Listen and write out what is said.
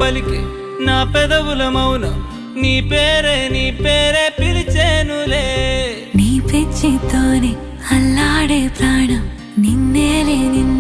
పలికే నా పెదవుల మౌనం నీ పేరే పిలిచేనులే. నీ పిచ్చితోనే అల్లాడే ప్రాణం నిన్నేలే నిన్నే